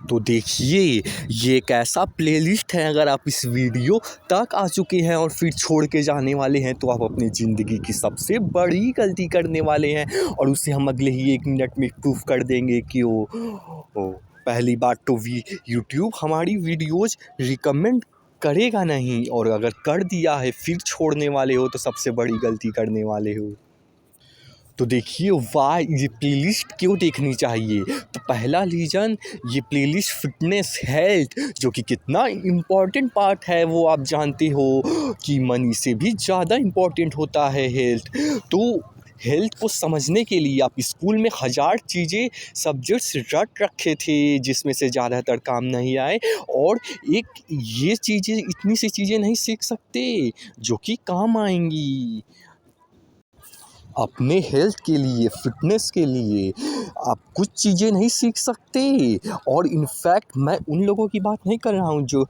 तो देखिए, ये एक ऐसा प्लेलिस्ट है, अगर आप इस वीडियो तक आ चुके हैं और फिर छोड़ के जाने वाले हैं तो आप अपनी ज़िंदगी की सबसे बड़ी गलती करने वाले हैं। और उसे हम अगले ही 1 मिनट में प्रूफ कर देंगे कि ओ पहली बात तो यूट्यूब हमारी वीडियोज़ रिकमेंड करेगा नहीं, और अगर कर दिया है फिर छोड़ने वाले हो तो सबसे बड़ी गलती करने वाले हो। तो देखिए, वाह ये प्लेलिस्ट क्यों देखनी चाहिए। तो पहला रीज़न, ये प्लेलिस्ट फिटनेस हेल्थ जो कि कितना इम्पॉर्टेंट पार्ट है वो आप जानते हो कि मनी से भी ज़्यादा इम्पॉर्टेंट होता है हेल्थ। तो हेल्थ को समझने के लिए आप स्कूल में 1000 चीज़ें सब्जेक्ट्स रट रखे थे जिसमें से ज़्यादातर काम नहीं आए, और एक ये चीज़ें, इतनी सी चीज़ें नहीं सीख सकते जो कि काम आएंगी अपने हेल्थ के लिए, फिटनेस के लिए। आप कुछ चीज़ें नहीं सीख सकते। और इनफैक्ट मैं उन लोगों की बात नहीं कर रहा हूँ जो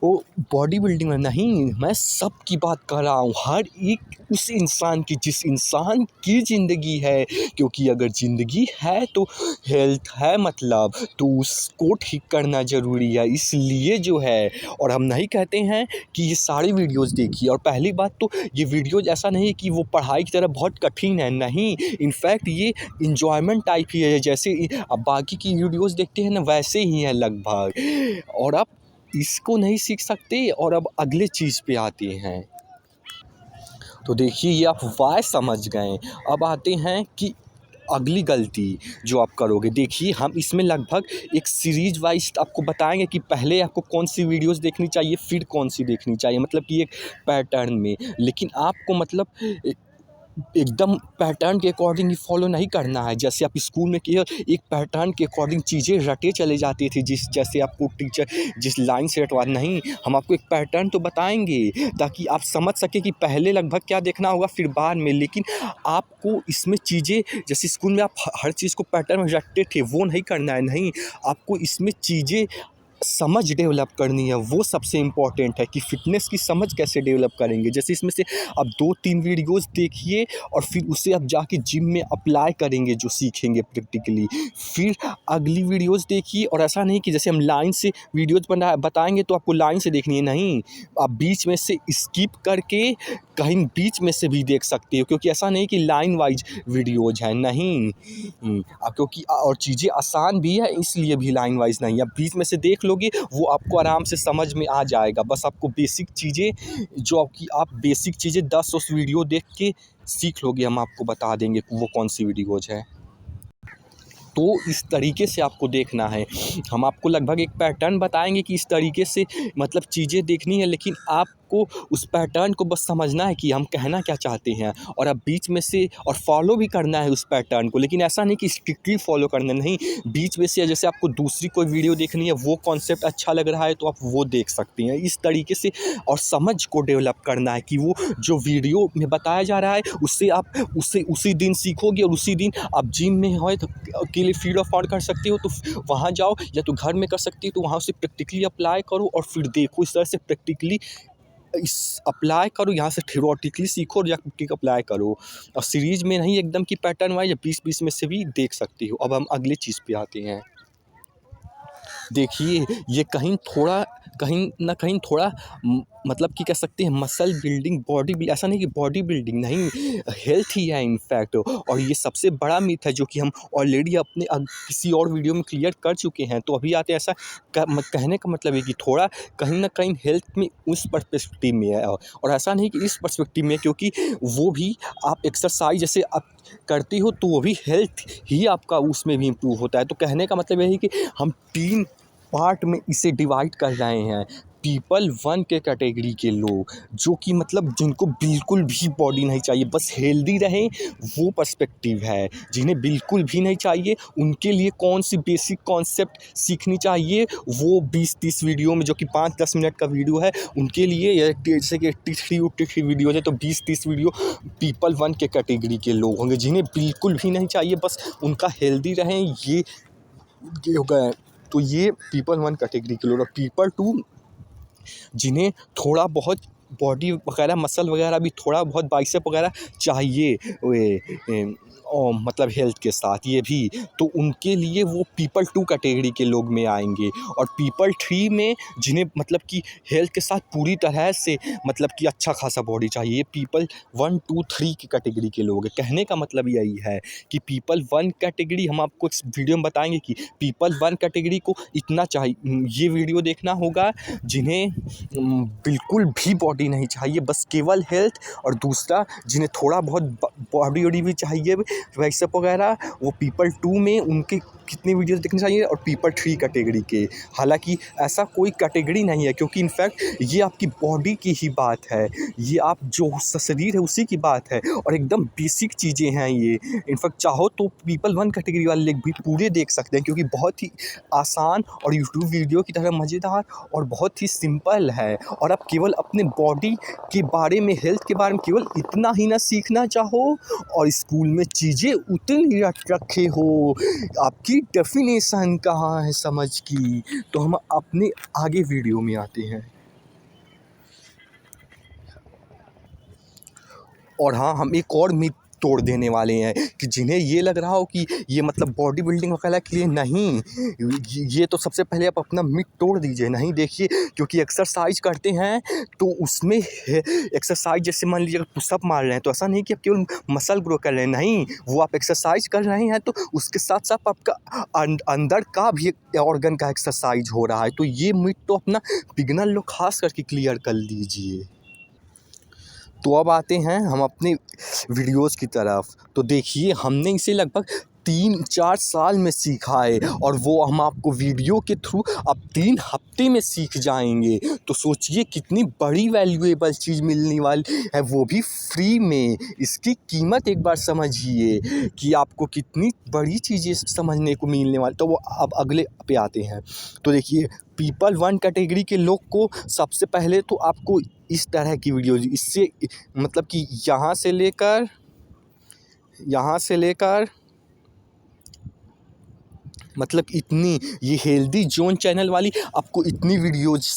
वो बॉडी बिल्डिंग में, नहीं, मैं सब की बात कर रहा हूँ, हर एक उस इंसान की जिस इंसान की ज़िंदगी है। क्योंकि अगर ज़िंदगी है तो हेल्थ है, मतलब तो उसको ठीक करना ज़रूरी है। इसलिए जो है, और हम नहीं कहते हैं कि ये सारी वीडियोज़ देखिए। और पहली बात तो ये वीडियोज़ ऐसा नहीं है कि वो पढ़ाई की तरह बहुत कठिन है, नहीं, इनफैक्ट ये एन्जॉयमेंट टाइप ही है। जैसे अब बाकी की वीडियोज़ देखते हैं ना, वैसे ही हैं लगभग। और आप इसको नहीं सीख सकते, और अब अगले चीज़ पे आते हैं। तो देखिए, ये आप वाय समझ गए। अब आते हैं कि अगली गलती जो आप करोगे। देखिए, हम इसमें लगभग एक सीरीज़ वाइज़ आपको बताएँगे कि पहले आपको कौन सी वीडियोज़ देखनी चाहिए, फिर कौन सी देखनी चाहिए, मतलब कि एक पैटर्न में। लेकिन आपको मतलब एकदम पैटर्न के अकॉर्डिंग ही फॉलो नहीं करना है। जैसे आप स्कूल में किए, एक पैटर्न के अकॉर्डिंग चीज़ें रटे चले जाती थी, जैसे आपको टीचर जिस लाइन से रटवा, नहीं, हम आपको एक पैटर्न तो बताएंगे ताकि आप समझ सकें कि पहले लगभग क्या देखना होगा फिर बाद में। लेकिन आपको इसमें चीज़ें, जैसे स्कूल में आप हर चीज़ को पैटर्न में रटते थे, वो नहीं करना है। नहीं, आपको इसमें चीज़ें समझ डेवलप करनी है, वो सबसे इम्पॉर्टेंट है कि फ़िटनेस की समझ कैसे डेवलप करेंगे। जैसे इसमें से आप 2-3 वीडियोज़ देखिए और फिर उसे आप जाके जिम में अप्लाई करेंगे, जो सीखेंगे प्रैक्टिकली। फिर अगली वीडियोज़ देखिए, और ऐसा नहीं कि जैसे हम लाइन से वीडियोज़ बताएँगे तो आपको लाइन से देखनी है, नहीं, आप बीच में से स्किप करके कहीं बीच में से भी देख सकते हो, क्योंकि ऐसा नहीं कि लाइन वाइज़ वीडियोज़ हैं, नहीं। क्योंकि और चीज़ें आसान भी है, इसलिए भी लाइन वाइज़ नहीं, आप बीच में से देख लोगे, वो आपको आराम से समझ में आ जाएगा। बस आपको बेसिक चीज़ें, जो आपकी आप बेसिक चीज़ें 10 वीडियो देख के सीख लोगे, हम आपको बता देंगे वो कौन सी वीडियोज़ है। तो इस तरीके से आपको देखना है। हम आपको लगभग एक पैटर्न बताएँगे कि इस तरीके से मतलब चीज़ें देखनी है, लेकिन आपको उस पैटर्न को बस समझना है कि हम कहना क्या चाहते हैं, और अब बीच में से और फॉलो भी करना है उस पैटर्न को। लेकिन ऐसा नहीं कि स्ट्रिक्टली फॉलो करना, नहीं, बीच में से जैसे आपको दूसरी कोई वीडियो देखनी है, वो कॉन्सेप्ट अच्छा लग रहा है तो आप वो देख सकते हैं। इस तरीके से और समझ को डेवलप करना है कि वो जो वीडियो में बताया जा रहा है उससे आप उसी दिन सीखोगे, और उसी दिन आप जिम में हो तो के लिए फीड ऑफ ऑन कर सकते हो, तो वहाँ जाओ, या तो घर में कर सकते हो तो वहाँ से प्रैक्टिकली अप्लाई करो, और फिर देखो इस तरह से प्रैक्टिकली इस अप्लाई करो, यहाँ से थ्योरेटिकली सीखो और या प्रैक्टिकली अप्लाई करो। और सीरीज़ में नहीं एकदम कि पैटर्न वाइज, या 20-20 में से भी देख सकते हो। अब हम अगली चीज़ पे आते हैं। देखिए, ये कहीं न कहीं थोड़ा मतलब कि कह सकते हैं मसल बिल्डिंग, बॉडी बिल, ऐसा नहीं कि बॉडी बिल्डिंग नहीं, हेल्थ ही है इनफैक्ट। और ये सबसे बड़ा मिथ है जो कि हम ऑलरेडी अपने किसी और वीडियो में क्लियर कर चुके हैं। तो अभी आते हैं, ऐसा कहने का मतलब है कि थोड़ा कहीं न कहीं हेल्थ में उस पर्सपेक्टिव में है, और ऐसा नहीं कि इस पर्सपेक्टिव में, क्योंकि वो भी आप एक्सरसाइज जैसे आप करते हो तो वो भी हेल्थ ही आपका उसमें भी इम्प्रूव होता है। तो कहने का मतलब यही कि हम 3 पार्ट में इसे डिवाइड कर रहे हैं। पीपल 1 के कैटेगरी के लोग, जो कि मतलब जिनको बिल्कुल भी बॉडी नहीं चाहिए, बस हेल्दी रहें, वो पर्सपेक्टिव है। जिन्हें बिल्कुल भी नहीं चाहिए, उनके लिए कौन सी बेसिक कॉन्सेप्ट सीखनी चाहिए, वो 20-30 वीडियो में, जो कि 5-10 मिनट का वीडियो है, उनके लिए, जैसे कि 83 वीडियो है तो 20-30 वीडियो पीपल 1 के कैटेगरी के लोग होंगे, जिन्हें बिल्कुल भी नहीं चाहिए, बस उनका हेल्दी रहें, ये हो गए। तो ये पीपल 1 कैटेगरी के लोग। और पीपल 2 जिन्हें थोड़ा बहुत बॉडी वगैरह मसल वगैरह भी थोड़ा बहुत बाइसेप वगैरह चाहिए मतलब हेल्थ के साथ ये भी, तो उनके लिए वो पीपल 2 कैटेगरी के लोग में आएंगे। और पीपल 3 में जिन्हें मतलब कि हेल्थ के साथ पूरी तरह से मतलब कि अच्छा खासा बॉडी चाहिए, ये पीपल 1 2 3 की कैटेगरी के लोग हैं। कहने का मतलब यही है कि पीपल 1 कैटेगरी हम आपको इस वीडियो में बताएंगे कि पीपल 1 कैटेगरी को इतना चाहिए, ये वीडियो देखना होगा जिन्हें बिल्कुल भी बॉडी नहीं चाहिए, बस केवल हेल्थ। और दूसरा जिन्हें थोड़ा बहुत बॉडी वॉडी भी चाहिए बाइसेप वगैरह, वो पीपल 2 में उनके कितने वीडियोस देखने चाहिए। और पीपल 3 कैटेगरी के, हालांकि ऐसा कोई कैटेगरी नहीं है, क्योंकि इनफैक्ट ये आपकी बॉडी की ही बात है, ये आप जो शरीर है उसी की बात है, और एकदम बेसिक चीज़ें हैं ये। इनफैक्ट चाहो तो पीपल 1 कैटेगरी वाले लोग भी पूरे देख सकते हैं, क्योंकि बहुत ही आसान और यूट्यूब वीडियो की तरह मज़ेदार और बहुत ही सिंपल है। और आप केवल अपने बॉडी के बारे में, हेल्थ के बारे में केवल इतना ही ना सीखना चाहो और स्कूल में चीज़ें उतनी रखे हो, आपकी डेफिनेशन कहाँ है समझ की, तो हम अपने आगे वीडियो में आते हैं। और हाँ, हम एक और मिथ तोड़ देने वाले हैं कि जिन्हें ये लग रहा हो कि ये मतलब बॉडी बिल्डिंग वगैरह के लिए नहीं, ये तो सबसे पहले आप अपना मिथ तोड़ दीजिए। नहीं, देखिए, क्योंकि एक्सरसाइज करते हैं तो उसमें एक्सरसाइज जैसे मान लीजिए पुशअप मार रहे हैं, तो ऐसा नहीं कि आप केवल मसल ग्रो कर रहे हैं, नहीं, वो आप एक्सरसाइज कर रहे हैं तो उसके साथ साथ आपका अंदर का भी ऑर्गन का एक्सरसाइज हो रहा है। तो ये मिथ तो अपना बिगिनर लोग खास करके क्लियर कर लीजिए। तो अब आते हैं हम अपने वीडियोज़ की तरफ। तो देखिए, हमने इसे लगभग 3-4 साल में सीखा है, और वो हम आपको वीडियो के थ्रू अब 3 हफ्ते में सीख जाएंगे। तो सोचिए कितनी बड़ी वैल्यूएबल चीज़ मिलने वाली है, वो भी फ्री में। इसकी कीमत एक बार समझिए कि आपको कितनी बड़ी चीज़ें समझने को मिलने वाली। तो वो अब अगले पे आते हैं। तो देखिए, पीपल 1 कैटेगरी के लोग को सबसे पहले तो आपको इस तरह की वीडियोज़, इससे मतलब कि यहाँ से लेकर मतलब इतनी, ये हेल्दी जोन चैनल वाली आपको इतनी वीडियोज़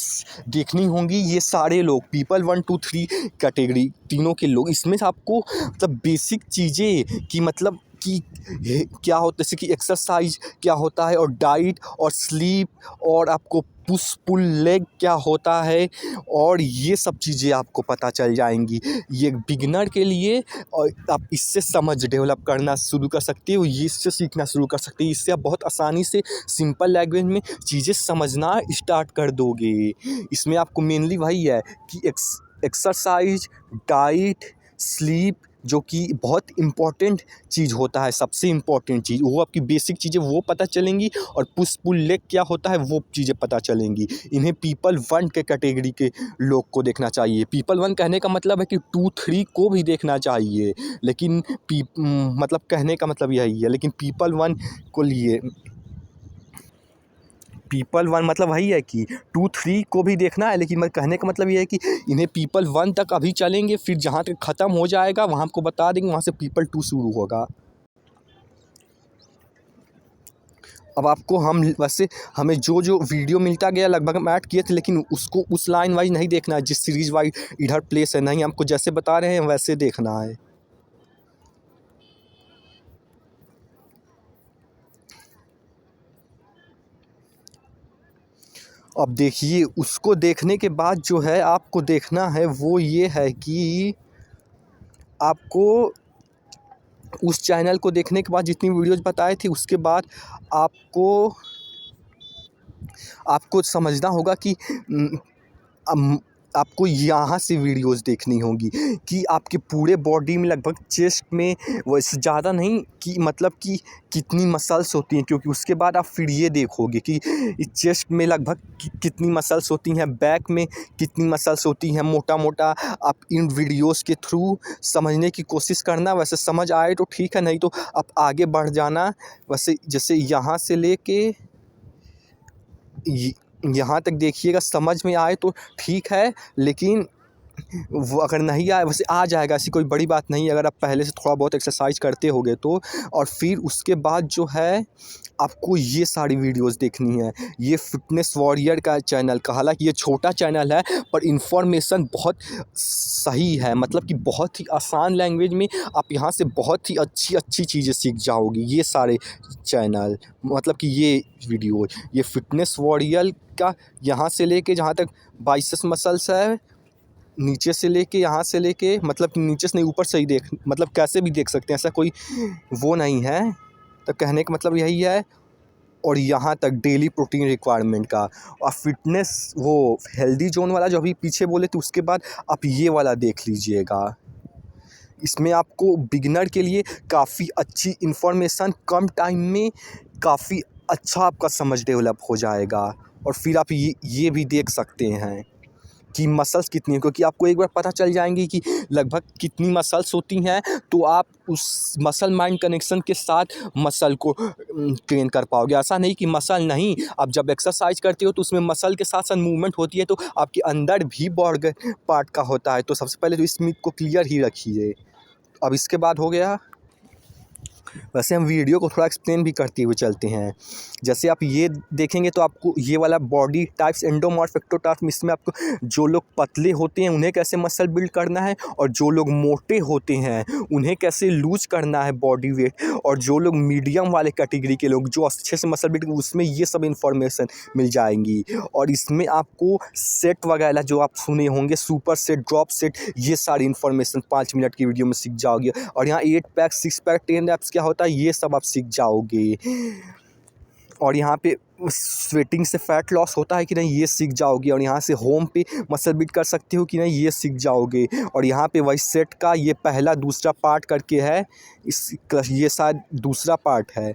देखनी होंगी। ये सारे लोग पीपल 1 2 3 कैटेगरी तीनों के लोग, इसमें से आपको मतलब बेसिक चीज़ें कि मतलब कि क्या होता है, जैसे कि एक्सरसाइज क्या होता है, और डाइट और स्लीप, और आपको पुश पुल लेग क्या होता है, और ये सब चीज़ें आपको पता चल जाएंगी। ये बिगिनर के लिए, और आप इससे समझ डेवलप करना शुरू कर सकते हो, ये इससे सीखना शुरू कर सकते हो। इससे आप बहुत आसानी से सिंपल लैंग्वेज में चीज़ें समझना स्टार्ट कर दोगे। इसमें आपको मेनली वही है कि एक्सरसाइज, डाइट, स्लीप, जो कि बहुत इम्पॉर्टेंट चीज़ होता है, सबसे इम्पॉर्टेंट चीज़, वो आपकी बेसिक चीज़ें वो पता चलेंगी, और पुश पुल लेग क्या होता है वो चीज़ें पता चलेंगी। इन्हें पीपल 1 के कैटेगरी के लोग को देखना चाहिए। पीपल 1 कहने का मतलब है कि 2 3 को भी देखना चाहिए, लेकिन मतलब कहने का मतलब यही है, लेकिन पीपल 1 को लिए पीपल 1 मतलब वही है कि 2 3 को भी देखना है, लेकिन मैं कहने का मतलब ये है कि इन्हें पीपल 1 तक अभी चलेंगे, फिर जहाँ तक ख़त्म हो जाएगा वहाँ आपको बता देंगे, वहाँ से पीपल 2 शुरू होगा। अब आपको हम वैसे हमें जो वीडियो मिलता गया लगभग हम ऐड किए थे, लेकिन उसको उस लाइन वाइज नहीं देखना है जिस सीरीज़ वाइज इधर प्लेस है, नहीं, हमको जैसे बता रहे हैं वैसे देखना है। अब देखिए, उसको देखने के बाद जो है आपको देखना है वो ये है कि आपको उस चैनल को देखने के बाद जितनी वीडियोज़ बताए थे, उसके बाद आपको आपको समझना होगा कि आपको यहाँ से वीडियोज़ देखनी होंगी कि आपके पूरे बॉडी में लगभग चेस्ट में वैसे ज़्यादा नहीं कि मतलब कि कितनी मसल्स होती हैं, क्योंकि उसके बाद आप फिर ये देखोगे कि चेस्ट में लगभग कितनी मसल्स होती हैं, बैक में कितनी मसल्स होती हैं, मोटा मोटा आप इन वीडियोज़ के थ्रू समझने की कोशिश करना। वैसे समझ आए तो ठीक है, नहीं तो आप आगे बढ़ जाना। वैसे जैसे यहाँ से लेके यहाँ तक देखिएगा, समझ में आए तो ठीक है, लेकिन वो अगर नहीं आए, वैसे आ जाएगा, ऐसी कोई बड़ी बात नहीं है अगर आप पहले से थोड़ा बहुत एक्सरसाइज करते होगे तो। और फिर उसके बाद जो है आपको ये सारी वीडियोस देखनी है। ये फिटनेस वॉरियर का चैनल का, हालांकि ये छोटा चैनल है पर इन्फॉर्मेशन बहुत सही है, मतलब कि बहुत ही आसान लैंग्वेज में आप यहाँ से बहुत ही अच्छी अच्छी चीज़ें सीख जाओगी। ये सारे चैनल, मतलब कि ये वीडियो, ये फिटनेस वॉरियर का यहाँ से लेके जहाँ तक बाइसेप्स मसल्स है, नीचे से लेके, यहाँ से लेके, मतलब कि नीचे से नहीं ऊपर से ही देख, मतलब कैसे भी देख सकते हैं, ऐसा कोई वो नहीं है। तो कहने का मतलब यही है। और यहाँ तक डेली प्रोटीन रिक्वायरमेंट का, और फिटनेस वो हेल्दी जोन वाला जो अभी पीछे बोले थे, उसके बाद आप ये वाला देख लीजिएगा। इसमें आपको बिगिनर के लिए काफ़ी अच्छी इन्फॉर्मेशन कम टाइम में काफ़ी अच्छा आपका समझ डेवलप हो जाएगा। और फिर आप ये भी देख सकते हैं कि मसल्स कितनी हैं, क्योंकि आपको एक बार पता चल जाएंगी कि लगभग कितनी मसल्स होती हैं, तो आप उस मसल माइंड कनेक्शन के साथ मसल को ट्रेन कर पाओगे। ऐसा नहीं कि मसल नहीं, आप जब एक्सरसाइज करते हो तो उसमें मसल के साथ साथ मूवमेंट होती है, तो आपके अंदर भी बॉडी पार्ट का होता है। तो सबसे पहले तो इस मिथ को क्लियर ही रखिए। अब इसके बाद हो गया, वैसे हम वीडियो को थोड़ा एक्सप्लेन भी करते हुए चलते हैं। जैसे आप ये देखेंगे तो आपको ये वाला बॉडी टाइप्स एंडोमॉर्फ एक्टोमॉर्फ, इसमें आपको जो लोग पतले होते हैं उन्हें कैसे मसल बिल्ड करना है, और जो लोग मोटे होते हैं उन्हें कैसे लूज करना है बॉडी वेट, और जो लोग मीडियम वाले कैटेगरी के लोग जो अच्छे से मसल बिल्ड, उसमें ये सब इन्फॉर्मेशन मिल जाएंगी। और इसमें आपको सेट वगैरह जो आप सुने होंगे, सुपर सेट, ड्रॉप सेट, ये सारी इन्फॉर्मेशन 5 मिनट की वीडियो में सीख जाओगे। और यहाँ 8 पैक, 6 पैक, 10 एप्स क्या होता है, ये सब आप सीख जाओगे। और यहाँ पे स्वेटिंग से फैट लॉस होता है कि नहीं, ये सीख जाओगे। और यहाँ से होम पे मसल बिल्ड कर सकते हो कि नहीं, ये सीख जाओगे। और यहाँ पे वही सेट का ये पहला दूसरा पार्ट करके है, ये शायद दूसरा पार्ट है।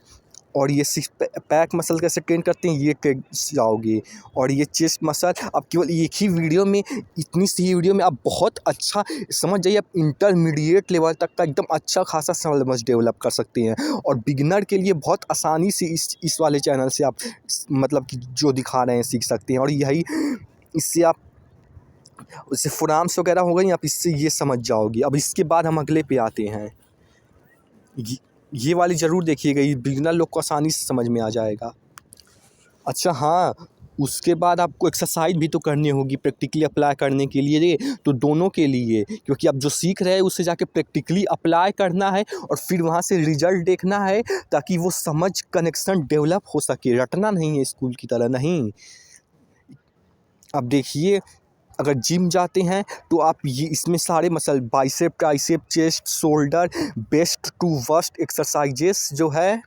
और ये 6 पैक मसल कैसे ट्रेन करते हैं, ये ट्रेन जाओगे। और ये चेस्ट मसल आप केवल एक ही वीडियो में, इतनी सी वीडियो में आप बहुत अच्छा समझ जाइए, आप इंटरमीडिएट लेवल तक का एकदम अच्छा खासा समझ डेवलप कर सकते हैं। और बिगिनर के लिए बहुत आसानी से इस वाले चैनल से आप मतलब कि जो दिखा रहे हैं सीख सकते हैं। और यही इससे आप उससे फोरआर्म्स वगैरह हो गई, आप इससे ये समझ जाओगे। अब इसके बाद हम अगले पे आते हैं। ये वाली ज़रूर देखिएगा, ये बिगिनर लोग को आसानी से समझ में आ जाएगा। अच्छा हाँ, उसके बाद आपको एक्सरसाइज भी तो करनी होगी प्रैक्टिकली अप्लाई करने के लिए, तो दोनों के लिए, क्योंकि आप जो सीख रहे हैं उससे जाके प्रैक्टिकली अप्लाई करना है और फिर वहाँ से रिजल्ट देखना है, ताकि वो समझ कनेक्शन डेवलप हो सके। रटना नहीं है स्कूल की तरह, नहीं। अब देखिए, अगर जिम जाते हैं तो आप ये इसमें सारे muscle, bicep, tricep, chest, shoulder, best to worst exercises जो हैं,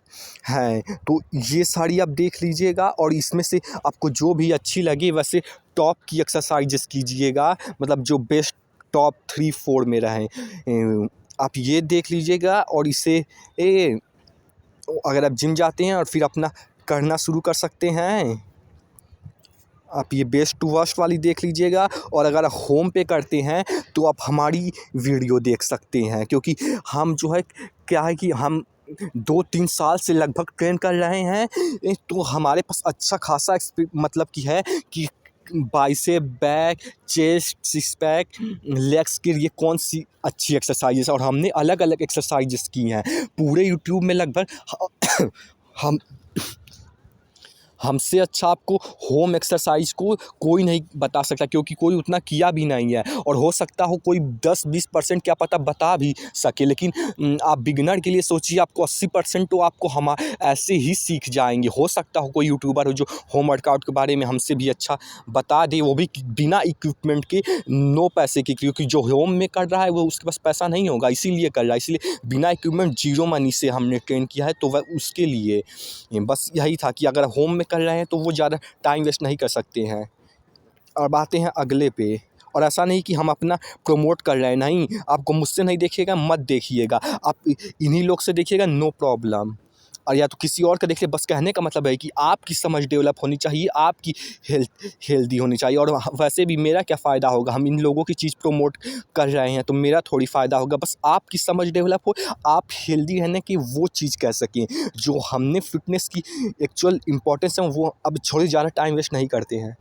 तो ये सारी आप देख लीजिएगा। और इसमें से आपको जो भी अच्छी लगे वैसे टॉप की एक्सरसाइजेस कीजिएगा, मतलब जो बेस्ट टॉप 3-4 में रहें, आप ये देख लीजिएगा। और इसे अगर आप जिम जाते हैं और फिर अपना करना शुरू कर सकते हैं, आप ये बेस्ट टू वर्स्ट वाली देख लीजिएगा। और अगर होम पे करते हैं तो आप हमारी वीडियो देख सकते हैं, क्योंकि हम जो है क्या है कि हम 2-3 साल से लगभग ट्रेन कर रहे हैं, तो हमारे पास अच्छा खासा मतलब कि है कि bicep, back, chest, 6 pack, legs के लिए कौन सी अच्छी एक्सरसाइजेस, और हमने अलग अलग एक्सरसाइजेस की हैं पूरे यूट्यूब में लगभग। हम हमसे अच्छा आपको होम एक्सरसाइज को कोई नहीं बता सकता, क्योंकि कोई उतना किया भी नहीं है। और हो सकता हो कोई 10-20% क्या पता बता भी सके, लेकिन आप बिगिनर के लिए सोचिए, आपको 80% तो आपको हम ऐसे ही सीख जाएंगे। हो सकता हो कोई यूट्यूबर हो जो होम वर्कआउट के बारे में हमसे भी अच्छा बता दे, वो भी बिना इक्विपमेंट के, नो पैसे के, क्योंकि जो होम में कर रहा है वो उसके पास पैसा नहीं होगा, इसीलिए कर रहा है। इसलिए बिना इक्विपमेंट, जीरो मनी से हमने ट्रेन किया है, तो वह उसके लिए बस यही था कि अगर होम में कर रहे हैं तो वो ज़्यादा टाइम वेस्ट नहीं कर सकते हैं। अब आते हैं अगले पे। और ऐसा नहीं कि हम अपना प्रमोट कर रहे हैं, नहीं, आपको मुझसे नहीं देखिएगा, मत देखिएगा, आप इन्हीं लोग से देखिएगा, नो प्रॉब्लम। और या तो किसी और का देखिए, बस कहने का मतलब है कि आपकी समझ डेवलप होनी चाहिए, आपकी हेल्दी होनी चाहिए। और वैसे भी मेरा क्या फ़ायदा होगा, हम इन लोगों की चीज़ प्रमोट कर रहे हैं तो मेरा थोड़ी फ़ायदा होगा। बस आपकी समझ डेवलप हो, आप हेल्दी रहने की वो चीज़ कह सकें जो हमने फिटनेस की एक्चुअल इम्पोर्टेंस है, वो अब छोड़े, ज़्यादा टाइम वेस्ट नहीं करते हैं।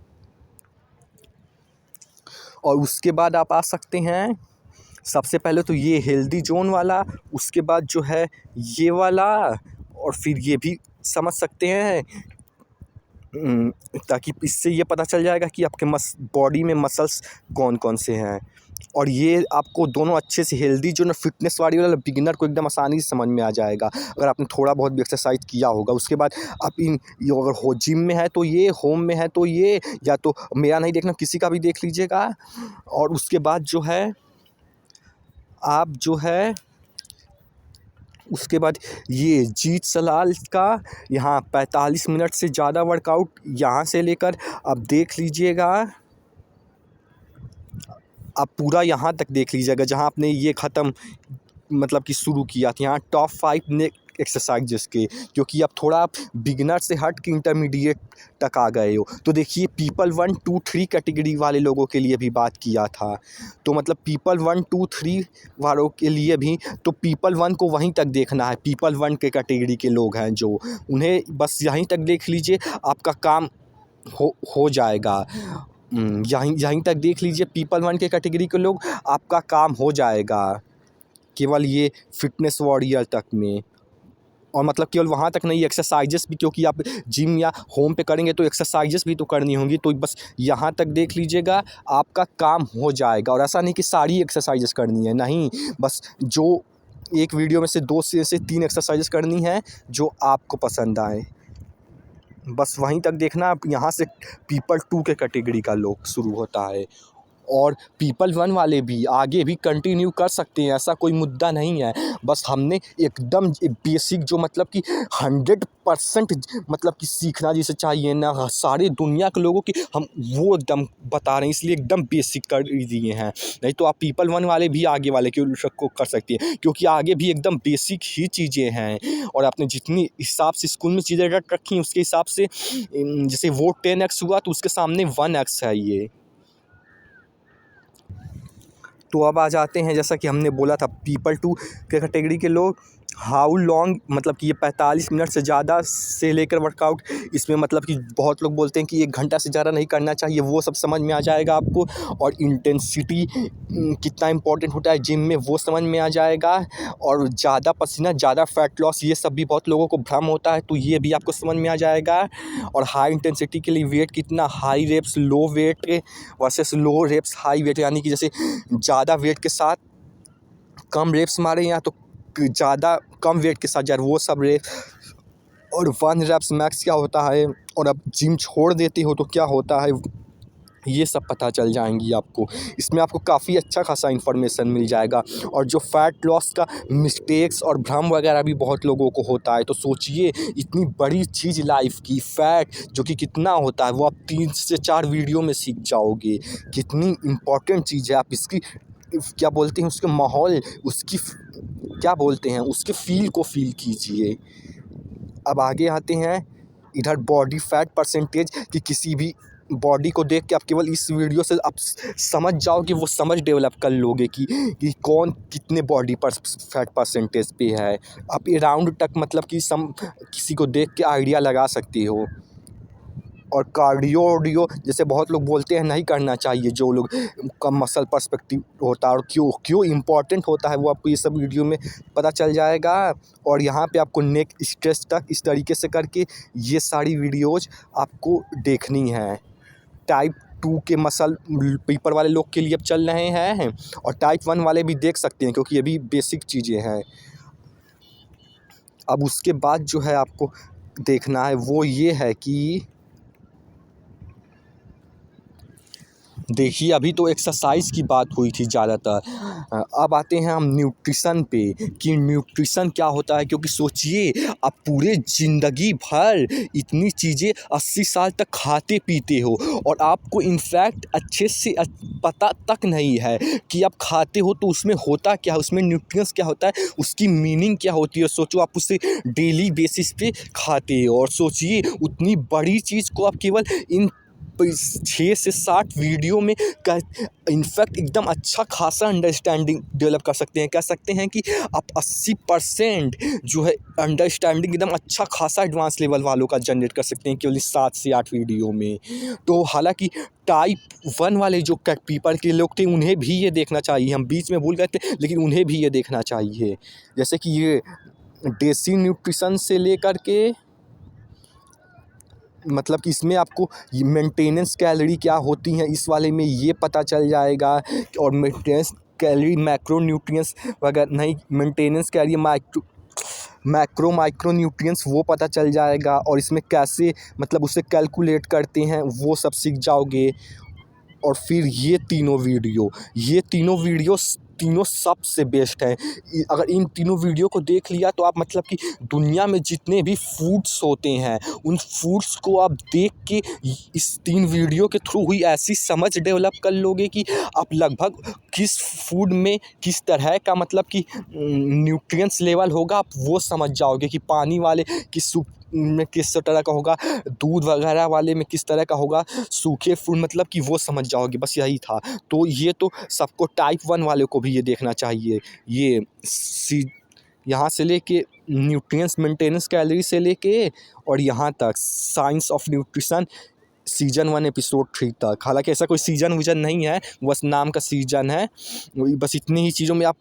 और उसके बाद आप आ सकते हैं, सबसे पहले तो ये हेल्दी जोन वाला, उसके बाद जो है ये वाला, और फिर ये भी समझ सकते हैं। ताकि इससे ये पता चल जाएगा कि आपके बॉडी में मसल्स कौन कौन से हैं। और ये आपको दोनों अच्छे से हेल्दी जो ना फिटनेस वाली वाला बिगिनर को एकदम आसानी से समझ में आ जाएगा, अगर आपने थोड़ा बहुत भी एक्सरसाइज किया होगा। उसके बाद आप ये अगर हो जिम में है तो ये, होम में है तो ये, या तो मेरा नहीं देखना किसी का भी देख लीजिएगा। और उसके बाद जो है आप जो है उसके बाद ये जीत सलाल का यहाँ 45 मिनट से ज़्यादा वर्कआउट यहाँ से लेकर आप देख लीजिएगा, आप पूरा यहाँ तक देख लीजिएगा जहाँ आपने ये ख़त्म मतलब कि शुरू किया था। यहाँ टॉप 5 ने एक्सरसाइजेस के, क्योंकि अब थोड़ा आप बिगिनर से हट के इंटरमीडिएट तक आ गए हो। तो देखिए पीपल 1 2 3 कैटेगरी वाले लोगों के लिए भी बात किया था, तो मतलब पीपल 1 2 3 वालों के लिए भी, तो पीपल 1 को वहीं तक देखना है। पीपल 1 के कैटेगरी के लोग हैं जो, उन्हें बस यहीं तक देख लीजिए, आपका काम हो जाएगा। यहीं तक देख लीजिए पीपल 1 के कैटेगरी के लोग, आपका काम हो जाएगा केवल ये फिटनेस वॉरियर तक में। और मतलब केवल वहाँ तक नहीं, एक्सरसाइजेस भी, क्योंकि आप जिम या होम पे करेंगे तो एक्सरसाइजेस भी तो करनी होंगी, तो बस यहाँ तक देख लीजिएगा, आपका काम हो जाएगा। और ऐसा नहीं कि सारी एक्सरसाइजेस करनी है, नहीं, बस जो एक वीडियो में से 2 से 3 एक्सरसाइजेस करनी है जो आपको पसंद आए, बस वहीं तक देखना। यहाँ से पीपल 2 के कैटेगरी का लोग शुरू होता है, और पीपल 1 वाले भी आगे भी कंटिन्यू कर सकते हैं, ऐसा कोई मुद्दा नहीं है। बस हमने एकदम बेसिक जो मतलब कि 100% मतलब कि सीखना जिसे चाहिए ना सारे दुनिया के लोगों की, हम वो एकदम बता रहे हैं, इसलिए एकदम बेसिक कर दिए हैं। नहीं तो आप पीपल 1 वाले भी आगे वाले को कर सकती हैं, क्योंकि आगे भी एकदम बेसिक ही चीज़ें हैं। और आपने जितनी हिसाब से स्कूल में चीज़ें रख रखी उसके हिसाब से, जैसे वो 10x हुआ तो उसके सामने 1x है ये। तो अब आ जाते हैं, जैसा कि हमने बोला था पीपल 2 के कैटेगरी के लोग, हाउ लॉन्ग मतलब कि ये 45 मिनट से ज़्यादा से लेकर वर्कआउट, इसमें मतलब कि बहुत लोग बोलते हैं कि 1 घंटा से ज़्यादा नहीं करना चाहिए, वो सब समझ में आ जाएगा आपको। और इंटेंसिटी कितना इंपॉर्टेंट होता है जिम में वो समझ में आ जाएगा। और ज़्यादा पसीना, ज़्यादा फैट लॉस, ये सब भी बहुत लोगों को भ्रम होता है, तो ये भी आपको समझ में आ जाएगा। और हाई इंटेंसिटी के लिए वेट कितना, हाई रेप्स लो वेट वर्सेस लो रेप्स हाई वेट, यानी कि जैसे ज़्यादा वेट के साथ कम रेप्स मारे, या तो ज़्यादा कम वेट के साथ यार वो सब रेप। और 1 रेप्स मैक्स क्या होता है, और अब जिम छोड़ देते हो तो क्या होता है, ये सब पता चल जाएंगी आपको। इसमें आपको काफ़ी अच्छा खासा इन्फॉर्मेशन मिल जाएगा। और जो फैट लॉस का मिस्टेक्स और भ्रम वगैरह भी बहुत लोगों को होता है, तो सोचिए इतनी बड़ी चीज़ लाइफ की फैट जो कि कितना होता है, वो आप 3 से 4 वीडियो में सीख जाओगे। कितनी इम्पॉर्टेंट चीज़ है, आप इसकी क्या बोलते हैं उसके माहौल, उसकी क्या बोलते हैं उसके फील को फील कीजिए। अब आगे आते हैं इधर बॉडी फैट परसेंटेज, कि किसी भी बॉडी को देख के आप केवल इस वीडियो से आप समझ जाओ कि वो समझ डेवलप कर लोगे कि कौन कितने बॉडी पर फैट परसेंटेज पे है। आप अराउंड तक मतलब कि किसी को देख के आइडिया लगा सकते हो। और कार्डियो जैसे बहुत लोग बोलते हैं नहीं करना चाहिए, जो लोग का मसल पर्सपेक्टिव होता है, और क्यों इम्पॉर्टेंट होता है वो आपको ये सब वीडियो में पता चल जाएगा। और यहाँ पे आपको नेक स्ट्रेच तक इस तरीके से करके ये सारी वीडियोज़ आपको देखनी है। टाइप 2 के मसल पेपर वाले लोग के लिए अब चल रहे हैं, और टाइप 1 वाले भी देख सकते हैं, क्योंकि ये भी बेसिक चीज़ें हैं। अब उसके बाद जो है आपको देखना है वो ये है कि देखिए अभी तो एक्सरसाइज की बात हुई थी ज़्यादातर, अब आते हैं हम न्यूट्रिशन पे, कि न्यूट्रिशन क्या होता है। क्योंकि सोचिए आप पूरे ज़िंदगी भर इतनी चीज़ें 80 साल तक खाते पीते हो, और आपको इनफैक्ट अच्छे से पता तक नहीं है कि आप खाते हो तो उसमें होता क्या है, उसमें न्यूट्रिएंट्स क्या होता है, उसकी मीनिंग क्या होती है। सोचो आप उसे डेली बेसिस पे खाते हो, और सोचिए उतनी बड़ी चीज़ को आप केवल इन 6 से 7 वीडियो में इनफैक्ट एकदम अच्छा खासा अंडरस्टैंडिंग डेवलप कर सकते हैं। कह सकते हैं कि आप 80% जो है अंडरस्टैंडिंग एकदम अच्छा खासा एडवांस लेवल वालों का जनरेट कर सकते हैं केवल 7 से 8 वीडियो में। तो हालांकि टाइप 1 वाले जो पीपल के लोग थे उन्हें भी ये देखना चाहिए। हम बीच में भूल गए थे, लेकिन उन्हें भी ये देखना चाहिए। जैसे कि ये देसी न्यूट्रिशन से लेकर के मतलब कि इसमें आपको मेंटेनेंस कैलोरी क्या होती हैं इस वाले में ये पता चल जाएगा। और मेंटेनेंस कैलोरी, मैक्रो न्यूट्रिएंट्स वगैरह नहीं, मेंटेनेंस कैलोरी माइक्रो न्यूट्रिएंट्स वो पता चल जाएगा। और इसमें कैसे मतलब उसे कैलकुलेट करते हैं वो सब सीख जाओगे। और फिर ये तीनों वीडियो तीनों सबसे बेस्ट है। अगर इन तीनों वीडियो को देख लिया तो आप मतलब कि दुनिया में जितने भी फूड्स होते हैं उन फूड्स को आप देख के इस 3 वीडियो के थ्रू हुई ऐसी समझ डेवलप कर लोगे कि आप लगभग किस फूड में किस तरह का मतलब कि न्यूट्रिएंट्स लेवल होगा आप वो समझ जाओगे। कि पानी वाले किस सूप में किस तरह का होगा, दूध वगैरह वाले में किस तरह का होगा, सूखे फूड मतलब कि वो समझ जाओगे। बस यही था। तो ये तो सबको टाइप 1 वाले को भी ये देखना चाहिए। ये यहाँ से लेके न्यूट्रिएंट्स मेंटेनेंस कैलोरी से लेके और यहाँ तक science of nutrition season 1 episode 3 तक। हालांकि ऐसा कोई सीजन विजन नहीं है, बस नाम का सीजन है। बस इतनी ही चीज़ों में आप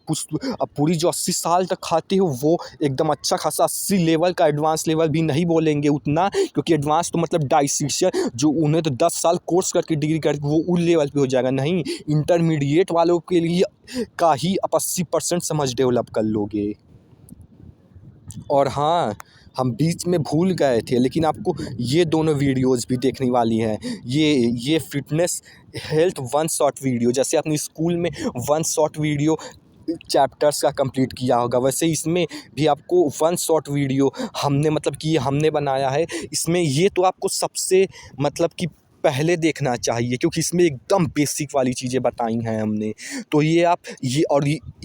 पूरी जो 80 साल तक खाते हो वो एकदम अच्छा खासा 80 लेवल का एडवांस लेवल भी नहीं बोलेंगे उतना, क्योंकि एडवांस तो मतलब डाइटिशियन जो उन्हें तो 10 साल कोर्स करके डिग्री करके वो उन लेवल पे हो जाएगा। नहीं, इंटरमीडिएट वालों के लिए का ही आप 80% समझ डेवलप कर लोगे। और हाँ, हम बीच में भूल गए थे, लेकिन आपको ये दोनों वीडियोज़ भी देखने वाली हैं। ये फ़िटनेस हेल्थ 1 शॉट वीडियो, जैसे अपनी स्कूल में 1 शॉट वीडियो चैप्टर्स का कंप्लीट किया होगा, वैसे इसमें भी आपको 1 शॉट वीडियो हमने मतलब कि हमने बनाया है। इसमें ये तो आपको सबसे मतलब कि पहले देखना चाहिए, क्योंकि इसमें एकदम बेसिक वाली चीज़ें बताई हैं हमने। तो ये आप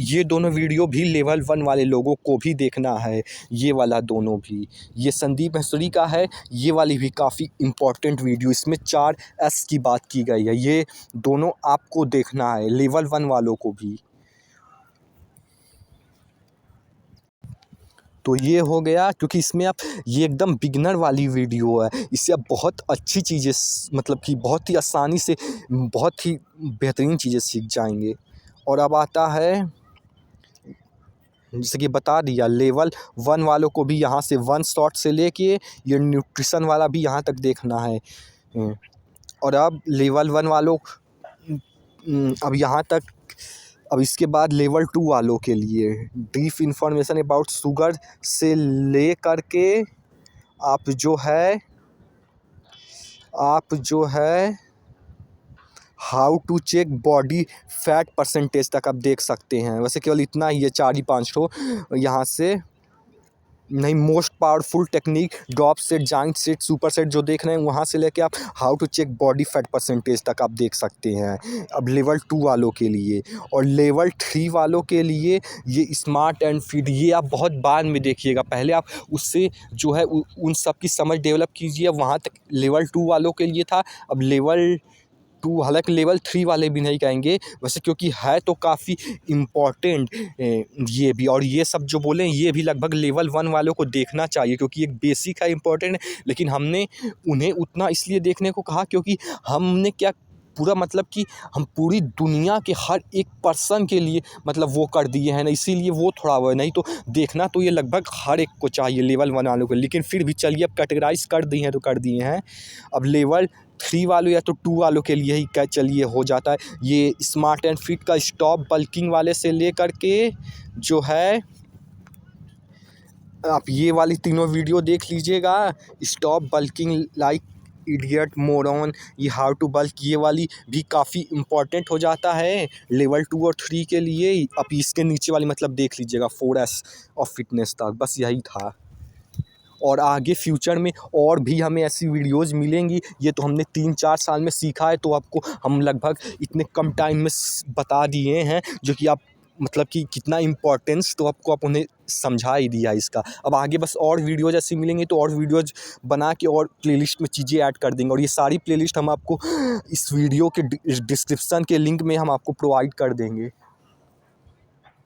ये दोनों वीडियो भी लेवल 1 वाले लोगों को भी देखना है। ये वाला दोनों भी, ये संदीप मसूरी का है, ये वाली भी काफ़ी इम्पोर्टेंट वीडियो, इसमें 4 एस की बात की गई है। ये दोनों आपको देखना है, लेवल 1 वालों को भी। तो ये हो गया, क्योंकि इसमें आप ये एकदम बिगिनर वाली वीडियो है। इससे आप बहुत अच्छी चीज़ें मतलब कि बहुत ही आसानी से बहुत ही बेहतरीन चीज़ें सीख जाएंगे। और अब आता है, जैसे कि बता दिया, लेवल 1 वालों को भी यहाँ से 1 शॉट से लेके ये न्यूट्रिशन वाला भी यहाँ तक देखना है। और अब लेवल 1 वालों अब यहाँ तक, अब इसके बाद लेवल 2 वालों के लिए ब्रीफ इंफॉर्मेशन अबाउट शुगर से ले करके आप जो है how to check body fat percentage तक आप देख सकते हैं। वैसे केवल इतना ही है, 4 ही 5 ठो यहाँ से नहीं। Most powerful technique, drop set, joint set, super set जो देख रहे हैं वहाँ से लेके आप how to check body fat percentage तक आप देख सकते हैं अब लेवल 2 वालों के लिए। और लेवल 3 वालों के लिए ये स्मार्ट एंड फिट, ये आप बहुत बाद में देखिएगा, पहले आप उससे जो है उन सब की समझ डेवलप कीजिए। वहाँ तक लेवल 2 वालों के लिए था। अब लेवल 2, हालांकि लेवल 3 वाले भी नहीं कहेंगे वैसे, क्योंकि है तो काफ़ी इम्पॉर्टेंट ये भी। और ये सब जो बोले ये भी लगभग लेवल 1 वालों को देखना चाहिए, क्योंकि एक बेसिक है, इम्पॉर्टेंट है। लेकिन हमने उन्हें उतना इसलिए देखने को कहा क्योंकि हमने क्या पूरा मतलब कि हम पूरी दुनिया के हर एक पर्सन के लिए मतलब वो कर दिए हैं ना, इसीलिए वो थोड़ा वो है। नहीं तो देखना तो ये लगभग हर एक को चाहिए लेवल 1 वालों को। लेकिन फिर भी चलिए, अब कैटेगराइज कर दिए हैं तो कर दिए हैं। अब लेवल 3 वालों या तो 2 वालों के लिए ही क्या चलिए हो जाता है। ये स्मार्ट एंड फिट का स्टॉप बल्किंग वाले से लेकर के जो है आप ये वाली तीनों वीडियो देख लीजिएगा। Stop bulking like idiot moron, ये हाउ टू बल्क, ये वाली भी काफ़ी इम्पॉर्टेंट हो जाता है लेवल 2 और 3 के लिए। आप इसके नीचे वाली मतलब देख लीजिएगा 4S ऑफ फिटनेस तक। बस यही था। और आगे फ्यूचर में और भी हमें ऐसी वीडियोज़ मिलेंगी। ये तो हमने 3-4 साल में सीखा है, तो आपको हम लगभग इतने कम टाइम में बता दिए हैं जो कि आप मतलब कि कितना इम्पोर्टेंस तो आपको आप उन्हें समझा ही दिया इसका। अब आगे बस और वीडियोज़ ऐसे मिलेंगे तो और वीडियोज़ बना के और प्लेलिस्ट में चीज़ें ऐड कर देंगे, और ये सारी प्लेलिस्ट हम आपको इस वीडियो के डिस्क्रिप्शन के लिंक में हम आपको प्रोवाइड कर देंगे।